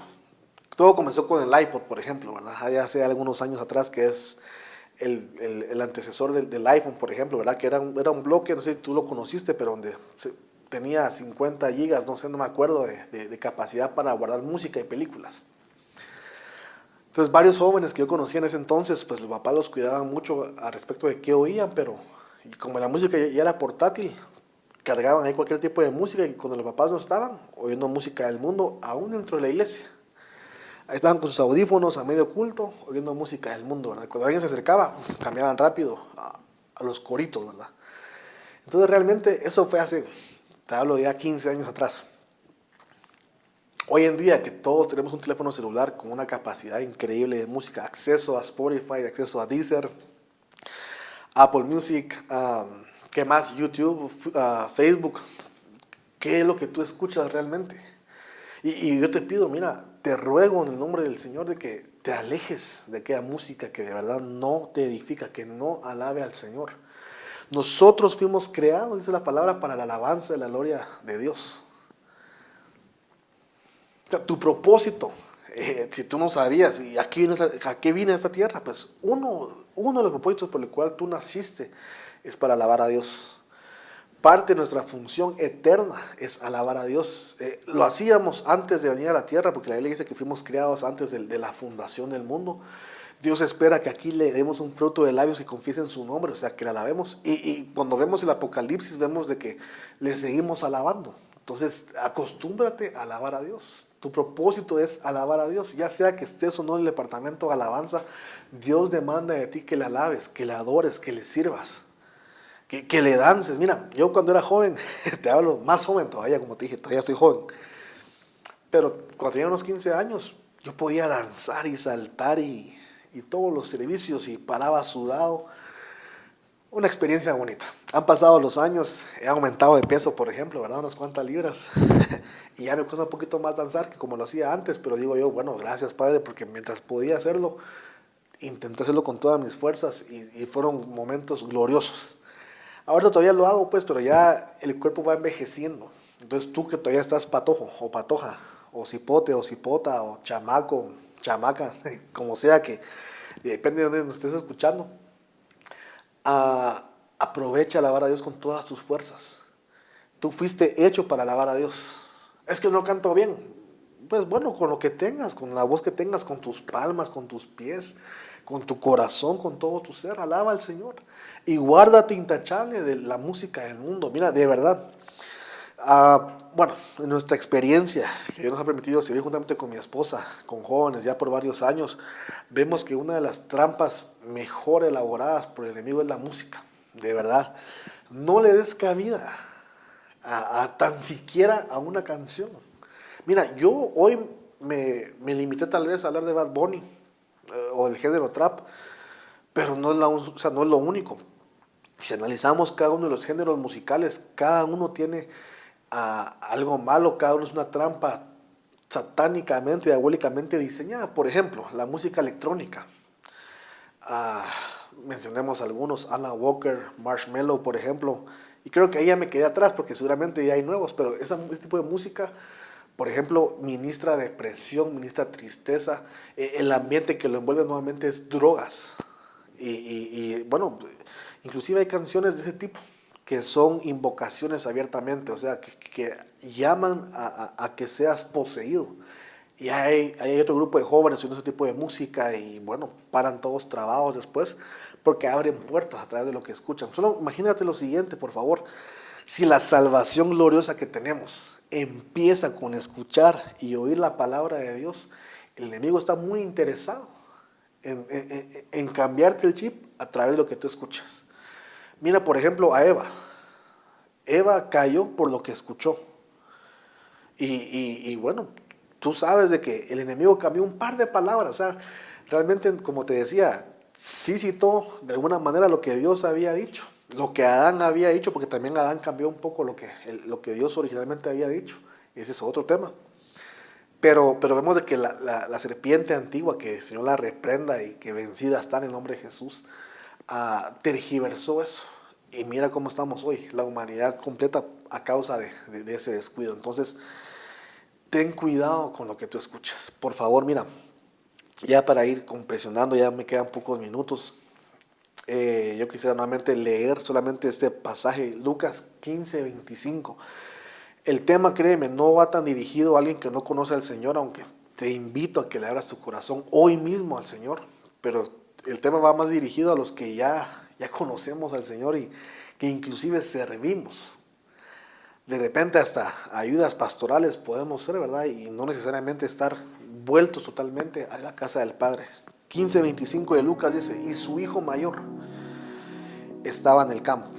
todo comenzó con el iPod, por ejemplo, ¿verdad? Ya hace algunos años atrás, que es el antecesor del iPhone, por ejemplo, ¿verdad? Que era un bloque, no sé si tú lo conociste, pero donde tenía 50 gigas, no sé, no me acuerdo, de capacidad para guardar música y películas. Entonces, varios jóvenes que yo conocía en ese entonces, pues los papás los cuidaban mucho al respecto de qué oían, pero y como la música ya era portátil, cargaban ahí cualquier tipo de música y cuando los papás no estaban, oyendo música del mundo, aún dentro de la iglesia. Ahí estaban con sus audífonos a medio culto, oyendo música del mundo, ¿verdad? Cuando alguien se acercaba, cambiaban rápido a los coritos, ¿verdad? Entonces, realmente, eso fue hace, te hablo de ya 15 años atrás. Hoy en día que todos tenemos un teléfono celular con una capacidad increíble de música, acceso a Spotify, acceso a Deezer, Apple Music, ¿qué más? YouTube, Facebook. ¿Qué es lo que tú escuchas realmente? Y yo te pido, mira, te ruego en el nombre del Señor de que te alejes de aquella música que de verdad no te edifica, que no alabe al Señor. Nosotros fuimos creados, dice la palabra, para la alabanza y la gloria de Dios. O sea, tu propósito, si tú no sabías, ¿y a qué vine a esta tierra? Pues uno de los propósitos por el cual tú naciste es para alabar a Dios. Parte de nuestra función eterna es alabar a Dios. Lo hacíamos antes de venir a la tierra, porque la Biblia dice que fuimos creados antes de la fundación del mundo. Dios espera que aquí le demos un fruto de labios que confiesen su nombre, o sea, que le alabemos. Y cuando vemos el Apocalipsis, vemos de que le seguimos alabando. Entonces, acostúmbrate a alabar a Dios. Tu propósito es alabar a Dios. Ya sea que estés o no en el departamento de alabanza, Dios demanda de ti que le alabes, que le adores, que le sirvas, que le dances. Mira, yo cuando era joven, te hablo más joven todavía, como te dije, todavía soy joven. Pero cuando tenía unos 15 años, yo podía danzar y saltar y todos los servicios y paraba sudado. Una experiencia bonita. Han pasado los años, he aumentado de peso, por ejemplo, ¿verdad? Unas cuantas libras. Y ya me cuesta un poquito más danzar que como lo hacía antes, pero digo yo, bueno, gracias Padre, porque mientras podía hacerlo, intenté hacerlo con todas mis fuerzas y fueron momentos gloriosos. Ahora todavía lo hago, pues, pero ya el cuerpo va envejeciendo. Entonces tú que todavía estás patojo o patoja, o cipote o cipota, o chamaco, chamaca, como sea que, depende de dónde nos estés escuchando, aprovecha alabar a Dios con todas tus fuerzas. Tú fuiste hecho para alabar a Dios. Es que no canto bien. Pues bueno, con lo que tengas, con la voz que tengas, con tus palmas, con tus pies, con tu corazón, con todo tu ser, alaba al Señor. Y guárdate intachable de la música del mundo. Mira, de verdad. Bueno, en nuestra experiencia, que Dios nos ha permitido servir juntamente con mi esposa, con jóvenes ya por varios años, vemos que una de las trampas mejor elaboradas por el enemigo es la música. De verdad. No le des cabida a tan siquiera a una canción. Mira, yo hoy me limité tal vez a hablar de Bad Bunny o del género trap, pero no es no es lo único. Si analizamos cada uno de los géneros musicales, cada uno tiene algo malo, cada uno es una trampa satánicamente, diabólicamente diseñada. Por ejemplo, la música electrónica. Mencionemos algunos, Alan Walker, Marshmello, por ejemplo. Y creo que ahí ya me quedé atrás porque seguramente ya hay nuevos, pero ese tipo de música por ejemplo, ministra depresión, ministra tristeza. El ambiente que lo envuelve nuevamente es drogas. Bueno, inclusive hay canciones de ese tipo que son invocaciones abiertamente, o sea, que llaman a que seas poseído. Y hay otro grupo de jóvenes haciendo ese tipo de música y bueno, paran todos trabados después porque abren puertas a través de lo que escuchan. Solo imagínate lo siguiente, por favor. Si la salvación gloriosa que tenemos empieza con escuchar y oír la palabra de Dios, el enemigo está muy interesado en cambiarte el chip a través de lo que tú escuchas. Mira, por ejemplo, a Eva. Eva cayó por lo que escuchó. Y bueno, tú sabes de que el enemigo cambió un par de palabras. O sea, realmente, como te decía, sí citó de alguna manera lo que Dios había dicho. Lo que Adán había dicho, porque también Adán cambió un poco lo que Dios originalmente había dicho. Ese es otro tema. Pero vemos de que la serpiente antigua, que el Señor la reprenda y que vencida está en el nombre de Jesús, tergiversó eso. Y mira cómo estamos hoy, la humanidad completa a causa de ese descuido. Entonces, ten cuidado con lo que tú escuchas. Por favor, mira, ya para ir compresionando, ya me quedan pocos minutos. Yo quisiera nuevamente leer solamente este pasaje, Lucas 15:25. El tema, créeme, no va tan dirigido a alguien que no conoce al Señor, aunque te invito a que le abras tu corazón hoy mismo al Señor, pero el tema va más dirigido a los que ya conocemos al Señor y que inclusive servimos. De repente hasta ayudas pastorales podemos ser, ¿verdad? Y no necesariamente estar vueltos totalmente a la casa del Padre. 15:25 de Lucas dice, y su hijo mayor estaba en el campo.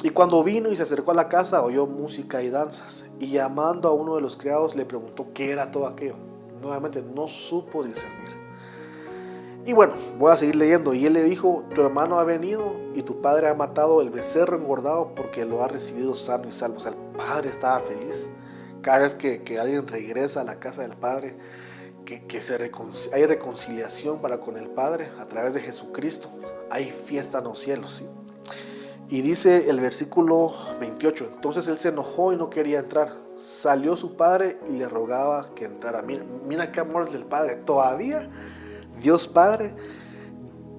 Y cuando vino y se acercó a la casa, oyó música y danzas. Y llamando a uno de los criados, le preguntó qué era todo aquello. Nuevamente no supo discernir. Y bueno, voy a seguir leyendo. Y él le dijo, tu hermano ha venido y tu padre ha matado el becerro engordado porque lo ha recibido sano y salvo. O sea, el padre estaba feliz. Cada vez que alguien regresa a la casa del padre, que hay reconciliación para con el Padre a través de Jesucristo. Hay fiesta en los cielos, ¿sí? Y dice el versículo 28, entonces él se enojó y no quería entrar. Salió su padre y le rogaba que entrara. Mira qué amor del Padre. Todavía Dios Padre,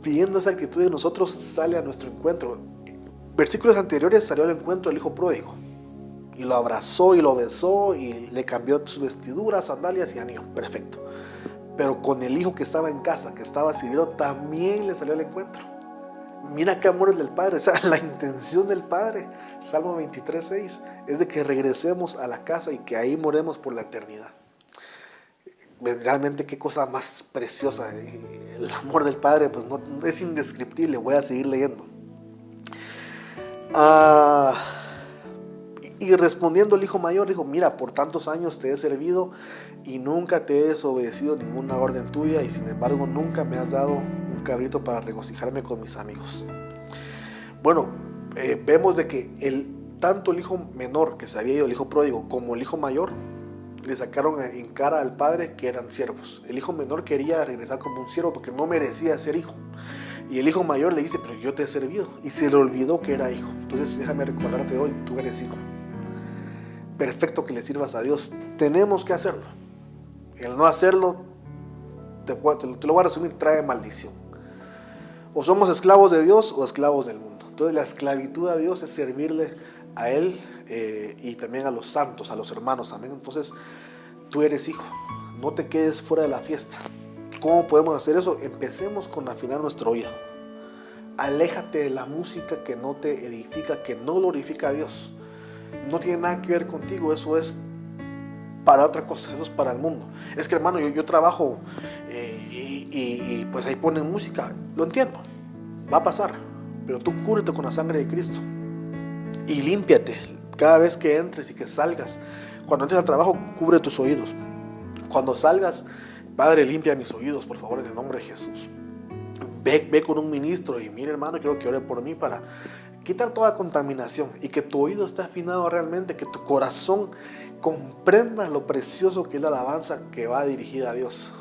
pidiendo esa actitud de nosotros, sale a nuestro encuentro. Versículos anteriores salió al encuentro el hijo pródigo. Y lo abrazó y lo besó y le cambió sus vestiduras, sandalias y anillo. Perfecto. Pero con el hijo que estaba en casa, que estaba sirviendo, también le salió al encuentro. Mira qué amor es del Padre. O sea, la intención del Padre, Salmo 23:6, es de que regresemos a la casa y que ahí moremos por la eternidad. Realmente qué cosa más preciosa. El amor del Padre pues no, es indescriptible. Voy a seguir leyendo. Y respondiendo el hijo mayor dijo, mira, por tantos años te he servido y nunca te he desobedecido ninguna orden tuya y sin embargo nunca me has dado un cabrito para regocijarme con mis amigos. Bueno, vemos de que tanto el hijo menor que se había ido, el hijo pródigo, como el hijo mayor, le sacaron en cara al padre que eran siervos. El hijo menor quería regresar como un siervo porque no merecía ser hijo. Y el hijo mayor le dice, pero yo te he servido. Y se le olvidó que era hihijo. Entonces déjame recordarte hoy, tú eres hijo. Perfecto que le sirvas a Dios. Tenemos que hacerlo. El no hacerlo, te lo voy a resumir, trae maldición. O somos esclavos de Dios o esclavos del mundo. Entonces la esclavitud a Dios es servirle a Él y también a los santos, a los hermanos. Amén. Entonces tú eres hijo. No te quedes fuera de la fiesta. ¿Cómo podemos hacer eso? Empecemos con afinar nuestro oído. Aléjate de la música que no te edifica, que no glorifica a Dios. No tiene nada que ver contigo, eso es para otra cosa, eso es para el mundo. Es que hermano, yo trabajo y pues ahí ponen música, lo entiendo, va a pasar, pero tú cúbrete con la sangre de Cristo y límpiate cada vez que entres y que salgas. Cuando entres al trabajo, cubre tus oídos. Cuando salgas, Padre, limpia mis oídos, por favor, en el nombre de Jesús. Ve con un ministro y mire hermano, quiero que ore por mí para quitar toda contaminación y que tu oído esté afinado realmente, que tu corazón comprenda lo precioso que es la alabanza que va dirigida a Dios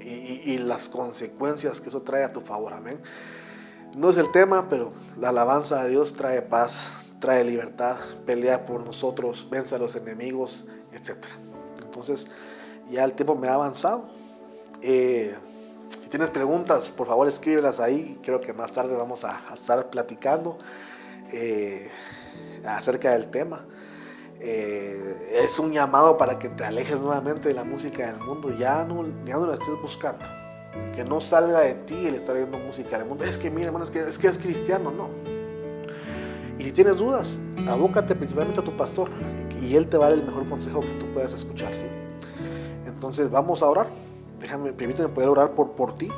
y las consecuencias que eso trae a tu favor, amén. No es el tema, pero la alabanza a Dios trae paz, trae libertad, pelea por nosotros, vence a los enemigos, etc. Entonces ya el tiempo me ha avanzado. Si tienes preguntas, por favor escríbelas ahí. Creo que más tarde vamos a estar platicando acerca del tema. Es un llamado para que te alejes nuevamente de la música del mundo. Ya no la estés buscando. Que no salga de ti el estar viendo música del mundo. Es que mira, hermano, es que es cristiano. No. Y si tienes dudas, abócate principalmente a tu pastor y él te va a dar el mejor consejo que tú puedas escuchar, ¿sí? Entonces vamos a orar. Permíteme poder orar por ti.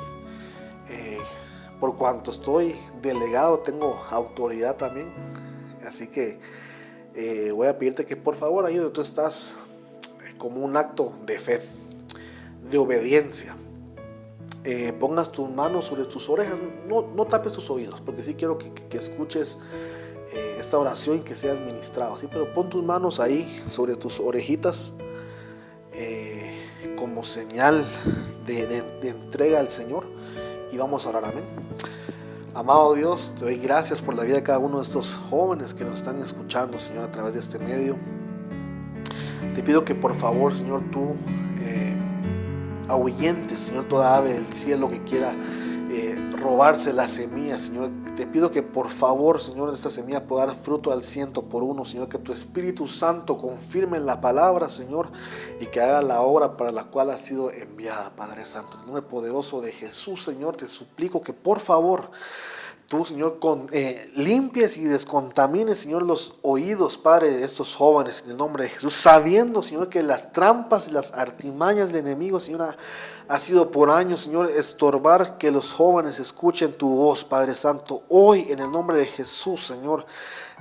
Por cuanto estoy delegado, tengo autoridad también. Así que voy a pedirte que por favor, ahí donde tú estás, como un acto de fe, de obediencia, pongas tus manos sobre tus orejas. No tapes tus oídos, porque sí quiero que escuches esta oración y que seas ministrado, ¿sí? Pero pon tus manos ahí sobre tus orejitas, como señal de entrega al Señor, y vamos a orar. Amén. Amado Dios, te doy gracias por la vida de cada uno de estos jóvenes que nos están escuchando, Señor, a través de este medio. Te pido que por favor, Señor, tú ahuyentes, Señor, toda ave del cielo que quiera robarse la semilla, Señor. Te pido que por favor, Señor, esta semilla pueda dar fruto al 100%, Señor, que tu Espíritu Santo confirme la palabra, Señor, y que haga la obra para la cual ha sido enviada, Padre Santo. En el nombre poderoso de Jesús, Señor, te suplico que por favor tú, Señor, limpies y descontamines, Señor, los oídos, Padre, de estos jóvenes, en el nombre de Jesús, sabiendo, Señor, que las trampas y las artimañas del enemigo, Señor, ha sido por años, Señor, estorbar que los jóvenes escuchen tu voz, Padre Santo. Hoy, en el nombre de Jesús, Señor,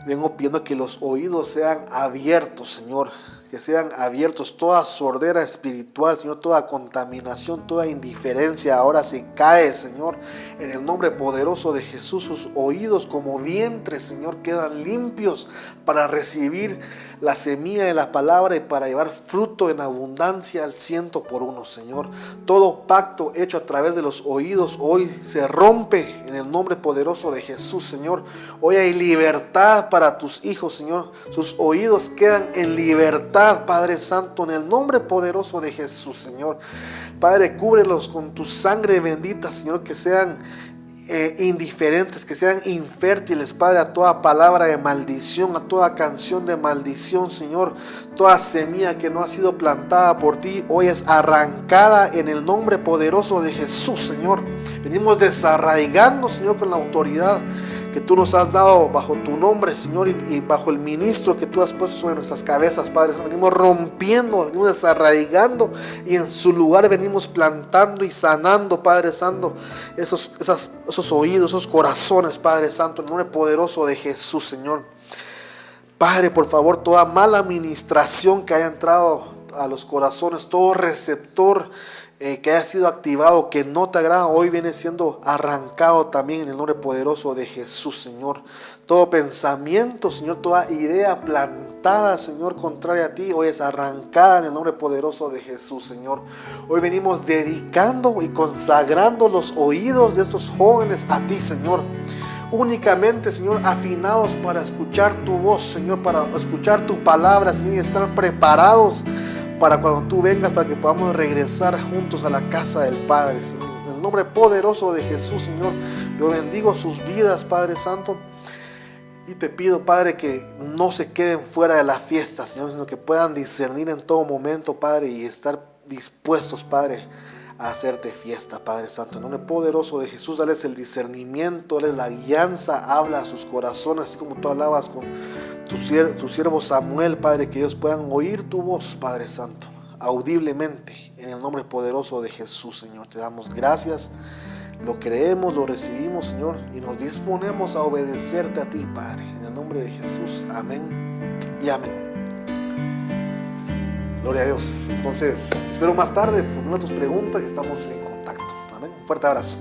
vengo pidiendo que los oídos sean abiertos, Señor, que sean abiertos. Toda sordera espiritual, Señor, toda contaminación, toda indiferencia ahora se cae, Señor, en el nombre poderoso de Jesús. Sus oídos como vientre, Señor, quedan limpios para recibir la semilla de la palabra y para llevar fruto en abundancia al 100%, Señor. Todo pacto hecho a través de los oídos hoy se rompe en el nombre poderoso de Jesús, Señor. Hoy hay libertad para tus hijos, Señor. Sus oídos quedan en libertad, Padre Santo, en el nombre poderoso de Jesús, Señor. Padre, cúbrelos con tu sangre bendita, Señor, que sean indiferentes, que sean infértiles, Padre, a toda palabra de maldición, a toda canción de maldición, Señor. Toda semilla que no ha sido plantada por ti, hoy es arrancada en el nombre poderoso de Jesús, Señor. Venimos desarraigando, Señor, con la autoridad que tú nos has dado bajo tu nombre, Señor, y bajo el ministro que tú has puesto sobre nuestras cabezas, Padre. Venimos rompiendo, venimos desarraigando, y en su lugar venimos plantando y sanando, Padre Santo, esos oídos, esos corazones, Padre Santo, en el nombre poderoso de Jesús, Señor. Padre, por favor, toda mala administración que haya entrado a los corazones, todo receptor que haya sido activado, que no te agrada, hoy viene siendo arrancado también en el nombre poderoso de Jesús, Señor. Todo pensamiento, Señor, toda idea plantada, Señor, contraria a ti, hoy es arrancada en el nombre poderoso de Jesús, Señor. Hoy venimos dedicando y consagrando los oídos de estos jóvenes a ti, Señor. Únicamente, Señor, afinados para escuchar tu voz, Señor, para escuchar tu palabra, Señor, y estar preparados para cuando tú vengas, para que podamos regresar juntos a la casa del Padre, Señor. En el nombre poderoso de Jesús, Señor, yo bendigo sus vidas, Padre Santo, y te pido, Padre, que no se queden fuera de la fiesta, Señor, sino que puedan discernir en todo momento, Padre, y estar dispuestos, Padre, a hacerte fiesta, Padre Santo. En el nombre poderoso de Jesús, dales el discernimiento, dales la guianza, habla a sus corazones, así como tú hablabas con tu siervo Samuel, Padre, que ellos puedan oír tu voz, Padre Santo, audiblemente, en el nombre poderoso de Jesús, Señor. Te damos gracias, lo creemos, lo recibimos, Señor, y nos disponemos a obedecerte a ti, Padre, en el nombre de Jesús. Amén y amén. Gloria a Dios. Entonces, te espero más tarde, formula tus preguntas y estamos en contacto. Amén. Un fuerte abrazo.